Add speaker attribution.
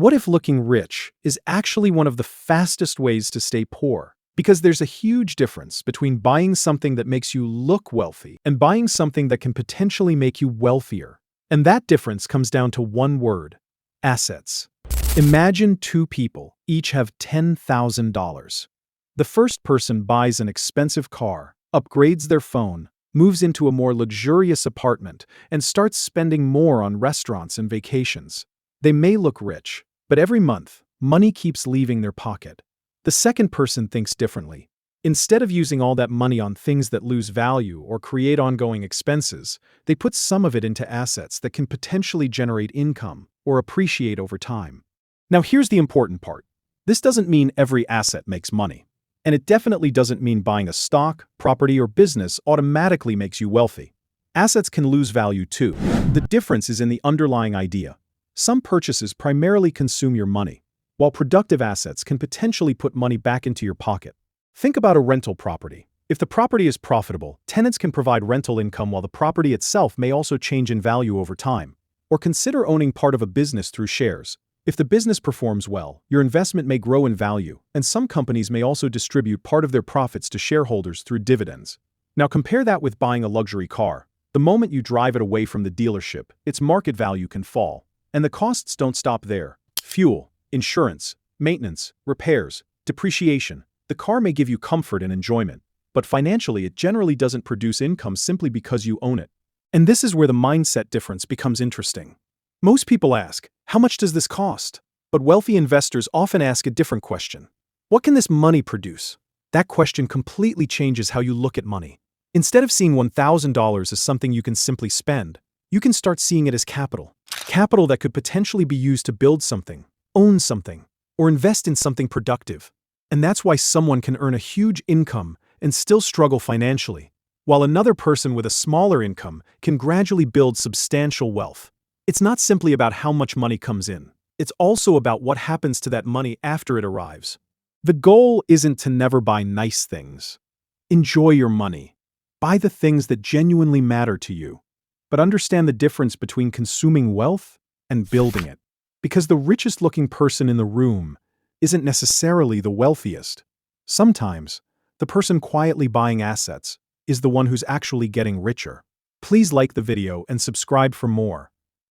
Speaker 1: What if looking rich is actually one of the fastest ways to stay poor? Because there's a huge difference between buying something that makes you look wealthy and buying something that can potentially make you wealthier. And that difference comes down to one word: assets. Imagine two people, each have $10,000. The first person buys an expensive car, upgrades their phone, moves into a more luxurious apartment, and starts spending more on restaurants and vacations. They may look rich, but every month, money keeps leaving their pocket. The second person thinks differently. Instead of using all that money on things that lose value or create ongoing expenses, they put some of it into assets that can potentially generate income or appreciate over time. Now, here's the important part. This doesn't mean every asset makes money. And it definitely doesn't mean buying a stock, property, or business automatically makes you wealthy. Assets can lose value too. The difference is in the underlying idea. Some purchases primarily consume your money, while productive assets can potentially put money back into your pocket. Think about a rental property. If the property is profitable, tenants can provide rental income while the property itself may also change in value over time. Or consider owning part of a business through shares. If the business performs well, your investment may grow in value, and some companies may also distribute part of their profits to shareholders through dividends. Now compare that with buying a luxury car. The moment you drive it away from the dealership, its market value can fall. And the costs don't stop there. Fuel, insurance, maintenance, repairs, depreciation. The car may give you comfort and enjoyment, but financially it generally doesn't produce income simply because you own it. And this is where the mindset difference becomes interesting. Most people ask, how much does this cost? But wealthy investors often ask a different question. What can this money produce? That question completely changes how you look at money. Instead of seeing $1,000 as something you can simply spend, you can start seeing it as capital. Capital that could potentially be used to build something, own something, or invest in something productive. And that's why someone can earn a huge income and still struggle financially, while another person with a smaller income can gradually build substantial wealth. It's not simply about how much money comes in. It's also about what happens to that money after it arrives. The goal isn't to never buy nice things. Enjoy your money. Buy the things that genuinely matter to you. But understand the difference between consuming wealth and building it. Because the richest looking person in the room isn't necessarily the wealthiest. Sometimes, the person quietly buying assets is the one who's actually getting richer. Please like the video and subscribe for more.